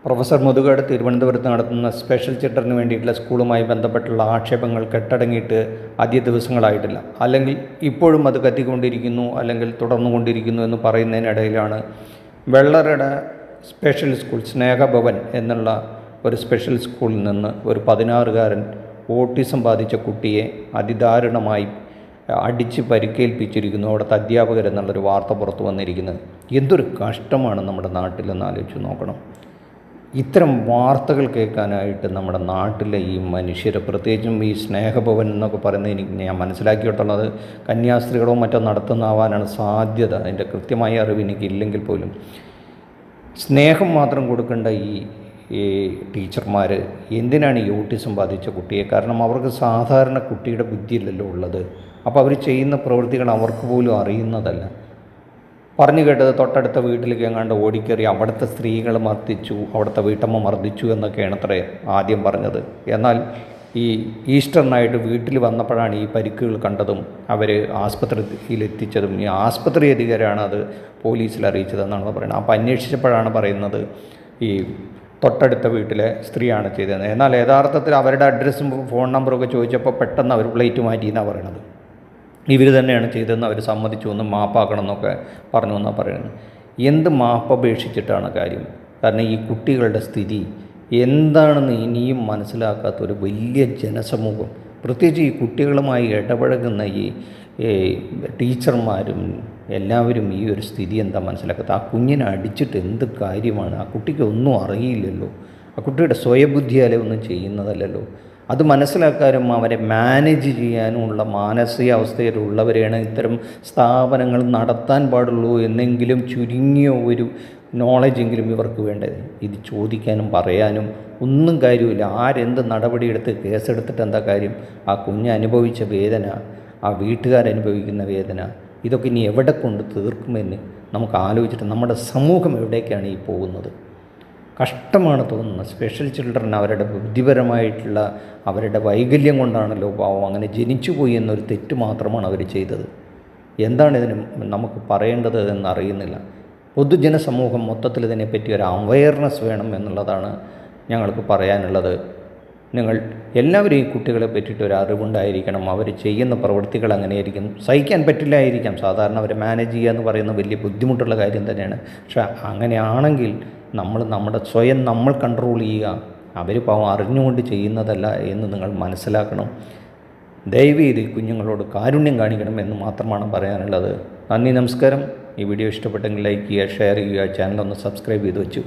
Professor Muthukad തിരുവനന്തപുരത്ത് നടത്തുന്ന special ചിൽഡ്രന് വേണ്ടിയിട്ടുള്ള സ്കൂളുമായി ബന്ധപ്പെട്ടുള്ള ആക്ഷേപങ്ങൾ കെട്ടടങ്ങിയിട്ട് അധിക ദിവസങ്ങളായിട്ടില്ല. അല്ലെങ്കിൽ ഇപ്പോഴും അത് കത്തിക്കൊണ്ടിരിക്കുന്നു, അല്ലെങ്കിൽ തുടർന്നുകൊണ്ടിരിക്കുന്നു എന്ന് പറയുന്നതിനിടയിലാണ് വെള്ളറയുടെ സ്പെഷ്യൽ സ്കൂൾ സ്നേഹഭവൻ എന്നുള്ള ഒരു സ്പെഷ്യൽ സ്കൂളിൽ നിന്ന് ഒരു 16-കാരൻ ഓട്ടിസം ബാധിച്ച കുട്ടിയെ അതിദാരുണമായി അടിച്ച് പരിക്കേൽപ്പിച്ചിരിക്കുന്നു അവിടുത്തെ അധ്യാപകരെന്നുള്ളൊരു വാർത്ത പുറത്തു വന്നിരിക്കുന്നത്. എന്തൊരു കഷ്ടമാണ് നമ്മുടെ നാട്ടിലെന്ന് ആലോചിച്ച് നോക്കണം. ഇത്തരം വാർത്തകൾ കേൾക്കാനായിട്ട് നമ്മുടെ നാട്ടിലെ ഈ മനുഷ്യർ, പ്രത്യേകിച്ചും ഈ സ്നേഹഭവൻ എന്നൊക്കെ പറയുന്നത് എനിക്ക് ഞാൻ മനസ്സിലാക്കിയിട്ടുള്ളത് കന്യാസ്ത്രീകളോ മറ്റോ നടത്തുന്നതാവാനാണ് സാധ്യത. അതിൻ്റെ കൃത്യമായ അറിവ് എനിക്കില്ലെങ്കിൽ പോലും സ്നേഹം മാത്രം കൊടുക്കേണ്ട ഈ ടീച്ചർമാർ എന്തിനാണ് ഈ ഓട്ടിസം ബാധിച്ച കുട്ടിയെ? കാരണം അവർക്ക് സാധാരണ കുട്ടിയുടെ ബുദ്ധിയല്ലല്ലോ ഉള്ളത്. അപ്പോൾ അവർ ചെയ്യുന്ന പ്രവൃത്തികൾ അവർക്ക് പോലും അറിയുന്നതല്ല. പറഞ്ഞു കേട്ടത് തൊട്ടടുത്ത വീട്ടിലേക്ക് എങ്ങാണ്ട് ഓടിക്കയറി അവിടുത്തെ സ്ത്രീകൾ മർദ്ദിച്ചു, അവിടുത്തെ വീട്ടമ്മ മർദ്ദിച്ചു എന്നൊക്കെയാണ് അത്രേ ആദ്യം പറഞ്ഞത്. എന്നാൽ ഈ ഈസ്റ്ററിനായിട്ട് വീട്ടിൽ വന്നപ്പോഴാണ് ഈ പരിക്കുകൾ കണ്ടതും അവർ ആസ്പത്രിയിൽ എത്തിച്ചതും ഈ ആസ്പത്രി അധികാരിയാണ് അത് പോലീസിൽ അറിയിച്ചതെന്നാണ് പറയുന്നത്. അപ്പോൾ അന്വേഷിച്ചപ്പോഴാണ് പറയുന്നത് ഈ തൊട്ടടുത്ത വീട്ടിലെ സ്ത്രീയാണ് ചെയ്തത്. എന്നാൽ യഥാർത്ഥത്തിൽ അവരുടെ അഡ്രസ്സും ഫോൺ നമ്പറൊക്കെ ചോദിച്ചപ്പോൾ പെട്ടെന്ന് അവർ പ്ലേറ്റ് മാറ്റി എന്നാണ് പറയുന്നത്. ഇവർ തന്നെയാണ് ചെയ്തതെന്ന് അവർ സമ്മതിച്ചു എന്നും മാപ്പാക്കണം എന്നൊക്കെ പറഞ്ഞു എന്നാണ് പറയുന്നത്. എന്ത് മാപ്പപേക്ഷിച്ചിട്ടാണ് കാര്യം? കാരണം ഈ കുട്ടികളുടെ സ്ഥിതി എന്താണെന്ന് ഇനിയും മനസ്സിലാക്കാത്തൊരു വലിയ ജനസമൂഹം, പ്രത്യേകിച്ച് ഈ കുട്ടികളുമായി ഇടപഴകുന്ന ഈ ടീച്ചർമാരും എല്ലാവരും ഈ ഒരു സ്ഥിതി എന്താ മനസ്സിലാക്കാത്തത്? ആ കുഞ്ഞിനെ അടിച്ചിട്ട് എന്ത് കാര്യമാണ്? ആ കുട്ടിക്ക് ഒന്നും അറിയില്ലല്ലോ. ആ കുട്ടിയുടെ സ്വയബുദ്ധിയാലെ ഒന്നും ചെയ്യുന്നതല്ലല്ലോ. അത് മനസ്സിലാക്കാനും അവരെ മാനേജ് ചെയ്യാനുമുള്ള മാനസികാവസ്ഥയിലുള്ളവരെയാണ് ഇത്തരം സ്ഥാപനങ്ങൾ നടത്താൻ പാടുള്ളൂ എന്നെങ്കിലും ചുരുങ്ങിയ ഒരു നോളജെങ്കിലും ഇവർക്ക് വേണ്ടത്. ഇത് ചോദിക്കാനും പറയാനും ഒന്നും കാര്യമില്ല. ആരെന്ത് നടപടിയെടുത്ത് കേസെടുത്തിട്ട് എന്താ കാര്യം? ആ കുഞ്ഞ് അനുഭവിച്ച വേദന, ആ വീട്ടുകാരനുഭവിക്കുന്ന വേദന, ഇതൊക്കെ ഇനി എവിടെ കൊണ്ട് തീർക്കുമെന്ന് നമുക്ക് ആലോചിച്ചിട്ട് നമ്മുടെ സമൂഹം എവിടേക്കാണ് ഈ പോകുന്നത്? കഷ്ടമാണ് തോന്നുന്നത്. സ്പെഷ്യൽ ചിൽഡ്രൻ അവരുടെ ബുദ്ധിപരമായിട്ടുള്ള അവരുടെ വൈകല്യം കൊണ്ടാണല്ലോ പാവം അങ്ങനെ ജനിച്ചുപോയി എന്നൊരു തെറ്റ് മാത്രമാണ് അവർ ചെയ്തത്. എന്താണ് ഇതിന് നമുക്ക് പറയേണ്ടത് എന്നറിയുന്നില്ല. പൊതുജന സമൂഹം മൊത്തത്തിൽ ഇതിനെപ്പറ്റി ഒരു അവയർനെസ് വേണം എന്നുള്ളതാണ് ഞങ്ങൾക്ക് പറയാനുള്ളത്. നിങ്ങൾ എല്ലാവരും ഈ കുട്ടികളെ പറ്റിയിട്ട് ഒരു അറിവുണ്ടായിരിക്കണം. അവർ ചെയ്യുന്ന പ്രവൃത്തികൾ അങ്ങനെയായിരിക്കും. സഹിക്കാൻ പറ്റില്ലായിരിക്കാം. സാധാരണ അവരെ മാനേജ് ചെയ്യുക എന്ന് പറയുന്നത് വലിയ ബുദ്ധിമുട്ടുള്ള കാര്യം തന്നെയാണ്. പക്ഷേ അങ്ങനെയാണെങ്കിൽ സ്വയം നമ്മൾ കൺട്രോൾ ചെയ്യുക. അവർ പാവം അറിഞ്ഞുകൊണ്ട് ചെയ്യുന്നതല്ല എന്ന് നിങ്ങൾ മനസ്സിലാക്കണം. ദയവേത് കുഞ്ഞുങ്ങളോട് കാരുണ്യം കാണിക്കണം എന്ന് മാത്രമാണ് പറയാനുള്ളത്. നന്ദി, നമസ്കാരം. ഈ വീഡിയോ ഇഷ്ടപ്പെട്ടെങ്കിൽ ലൈക്ക് ചെയ്യുക, ഷെയർ ചെയ്യുക, ചാനലൊന്ന് സബ്സ്ക്രൈബ് ചെയ്ത് വെച്ചുക.